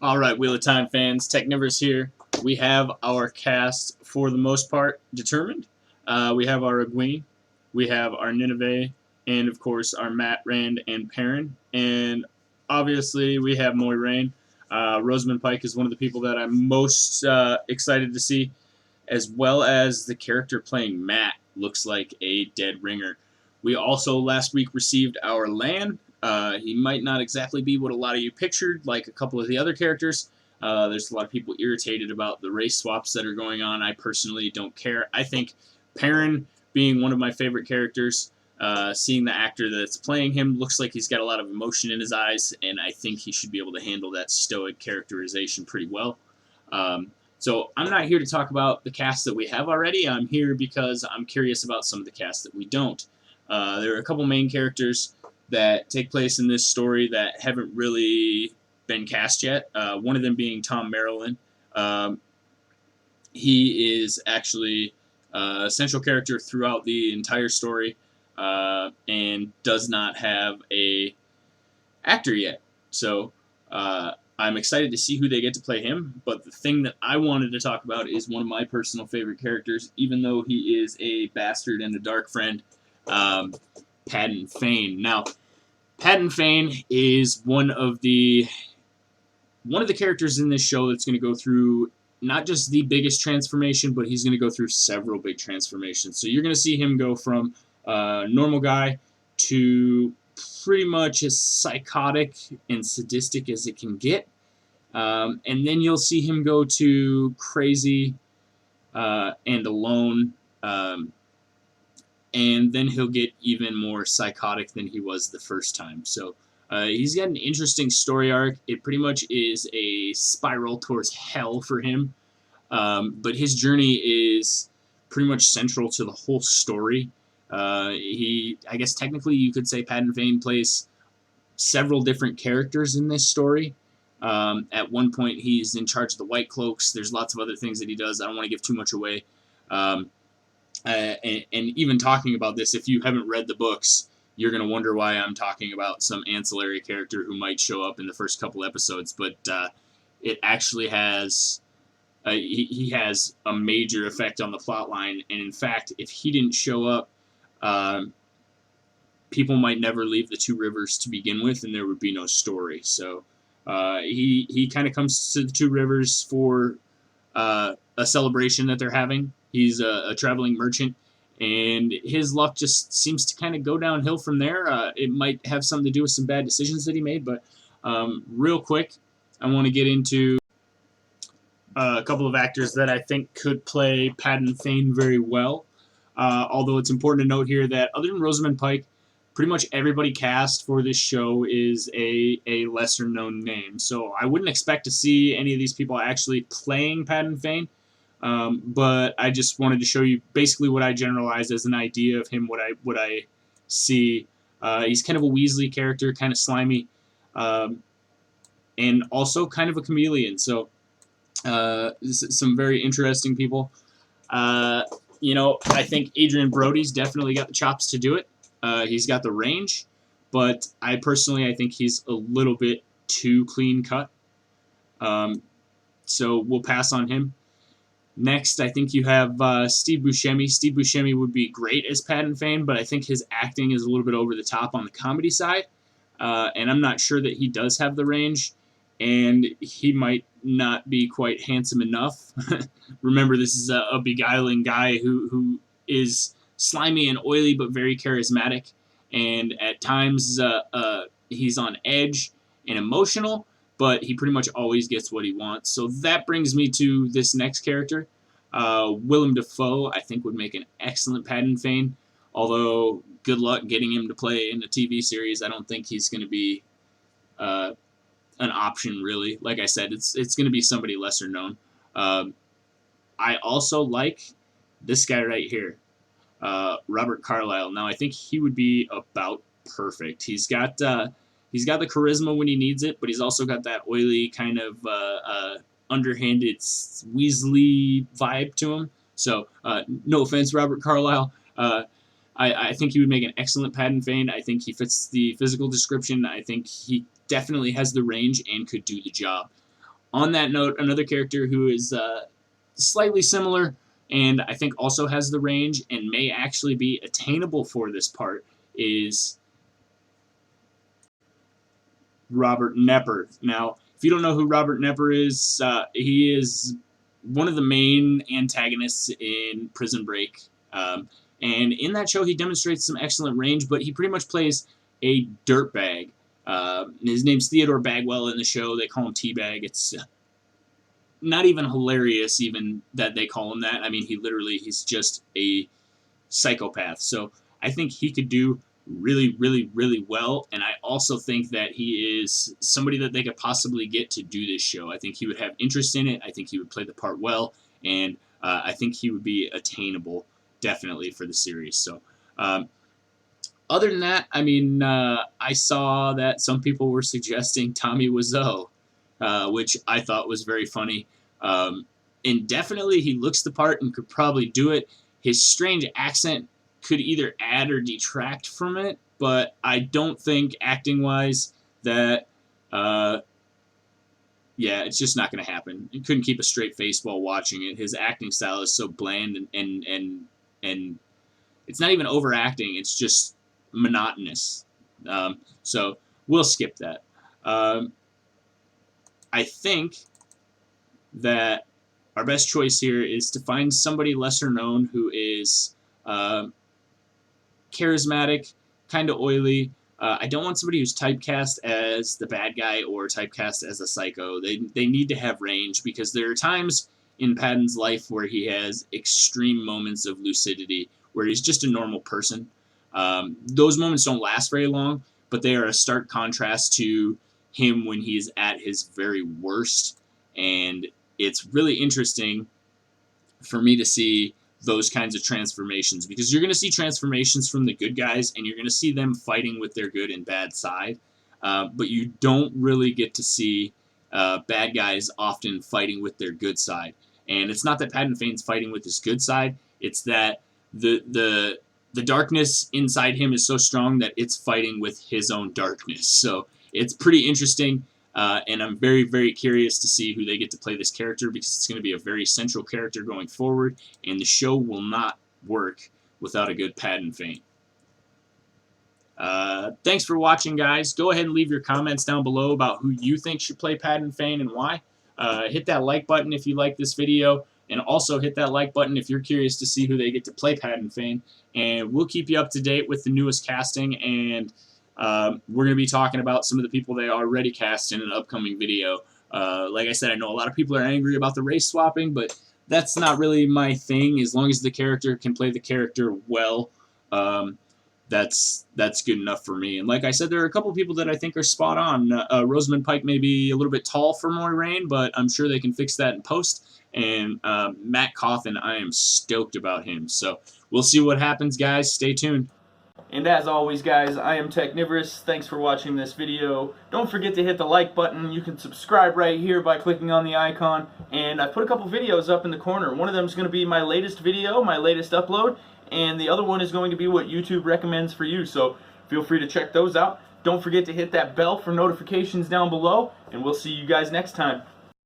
All right, Wheel of Time fans, Techniverse here. We have our cast for the most part determined. We have our Egwene, we have our Nineveh, and of course our Matt, Rand, and Perrin. And obviously we have Moiraine. Rosamund Pike is one of the people that I'm most excited to see, as well as the character playing Matt looks like a dead ringer. We also last week received our Lan. He might not exactly be what a lot of you pictured, like a couple of the other characters. There's a lot of people irritated about the race swaps that are going on. I personally don't care. I think Perrin, being one of my favorite characters, seeing the actor that's playing him, looks like he's got a lot of emotion in his eyes, and I think he should be able to handle that stoic characterization pretty well. So I'm not here to talk about the cast that we have already. I'm here because I'm curious about some of the cast that we don't. There are a couple main characters that take place in this story that haven't really been cast yet. One of them being Tom Maryland. He is actually a central character throughout the entire story and does not have a actor yet. So I'm excited to see who they get to play him. But the thing that I wanted to talk about is one of my personal favorite characters, even though he is a bastard and a dark friend, Paddan Fain. Now, Paddan Fain is one of the characters in this show that's going to go through not just the biggest transformation, but he's going to go through several big transformations. So you're going to see him go from normal guy to pretty much as psychotic and sadistic as it can get. And then you'll see him go to crazy and alone. And then he'll get even more psychotic than he was the first time. So he's got an interesting story arc. It pretty much is a spiral towards hell for him. But his journey is pretty much central to the whole story. I guess technically you could say Paddan Fain plays several different characters in this story. At one point, he's in charge of the White Cloaks. There's lots of other things that he does. I don't want to give too much away. And even talking about this, if you haven't read the books, you're going to wonder why I'm talking about some ancillary character who might show up in the first couple episodes. But it actually has... he has a major effect on the plot line. And in fact, if he didn't show up, people might never leave the Two Rivers to begin with, and there would be no story. So he kind of comes to the Two Rivers for a celebration that they're having. He's a traveling merchant, and his luck just seems to kind of go downhill from there. It might have something to do with some bad decisions that he made, but real quick, I want to get into a couple of actors that I think could play Paddan Fain very well. Although it's important to note here that other than Rosamund Pike, pretty much everybody cast for this show is a lesser known name. So I wouldn't expect to see any of these people actually playing Paddan Fain. But I just wanted to show you basically what I generalized as an idea of him, what I see. He's kind of a Weasley character, kind of slimy, and also kind of a chameleon. So some very interesting people. I think Adrian Brody's definitely got the chops to do it. He's got the range, but I think he's a little bit too clean cut. So we'll pass on him. Next, I think you have Steve Buscemi. Steve Buscemi would be great as Paddan Fain, but I think his acting is a little bit over the top on the comedy side, and I'm not sure that he does have the range, and he might not be quite handsome enough. Remember, this is a beguiling guy who is slimy and oily, but very charismatic, and at times he's on edge and emotional, but he pretty much always gets what he wants. So that brings me to this next character. Willem Dafoe, I think, would make an excellent Paddan Fain, although good luck getting him to play in a TV series. I don't think he's going to be an option, really. Like I said, it's going to be somebody lesser known. I also like this guy right here, Robert Carlyle. Now, I think he would be about perfect. He's got the charisma when he needs it, but he's also got that oily kind of underhanded Weasley vibe to him. So, no offense, Robert Carlyle. I think he would make an excellent Paddan Fain. I think he fits the physical description. I think he definitely has the range and could do the job. On that note, another character who is slightly similar and I think also has the range and may actually be attainable for this part is Robert Nepper. Now, if you don't know who Robert Nepper is, he is one of the main antagonists in Prison Break. And in that show, he demonstrates some excellent range, but he pretty much plays a dirtbag. His name's Theodore Bagwell in the show. They call him Teabag. It's not even hilarious, even that they call him that. I mean, he's just a psychopath. So I think he could do really, really, really well. And I also think that he is somebody that they could possibly get to do this show. I think he would have interest in it. I think he would play the part well. And I think he would be attainable, definitely, for the series. So, other than that, I mean, I saw that some people were suggesting Tommy Wiseau, which I thought was very funny. And definitely he looks the part and could probably do it. His strange accent could either add or detract from it, but I don't think acting-wise that, yeah, it's just not going to happen. He couldn't keep a straight face while watching it. His acting style is so bland and it's not even overacting. It's just monotonous. So we'll skip that. I think that our best choice here is to find somebody lesser known who is charismatic, kind of oily. I don't want somebody who's typecast as the bad guy or typecast as a psycho. They need to have range because there are times in Patton's life where he has extreme moments of lucidity, where he's just a normal person. Those moments don't last very long, but they are a stark contrast to him when he's at his very worst. And it's really interesting for me to see those kinds of transformations, because you're going to see transformations from the good guys and you're going to see them fighting with their good and bad side, but you don't really get to see bad guys often fighting with their good side. And it's not that Paddon Fane's fighting with his good side, it's that the darkness inside him is so strong that it's fighting with his own darkness. So it's pretty interesting. And I'm very, very curious to see who they get to play this character, because it's going to be a very central character going forward, and the show will not work without a good Paddon Fane. Thanks for watching, guys. Go ahead and leave your comments down below about who you think should play Paddon Fane and why. Hit that like button if you like this video, and also hit that like button if you're curious to see who they get to play Paddon Fane. And we'll keep you up to date with the newest casting, and we're going to be talking about some of the people they already cast in an upcoming video. Like I said, I know a lot of people are angry about the race swapping, but that's not really my thing. As long as the character can play the character well, that's good enough for me. And like I said, there are a couple people that I think are spot on. Rosamund Pike may be a little bit tall for Moiraine, but I'm sure they can fix that in post. And Matt Cawthon, I am stoked about him. So we'll see what happens, guys. Stay tuned. And as always, guys, I am Technivorous. Thanks for watching this video. Don't forget to hit the like button. You can subscribe right here by clicking on the icon. And I put a couple videos up in the corner. One of them is going to be my latest video, my latest upload. And the other one is going to be what YouTube recommends for you. So feel free to check those out. Don't forget to hit that bell for notifications down below. And we'll see you guys next time.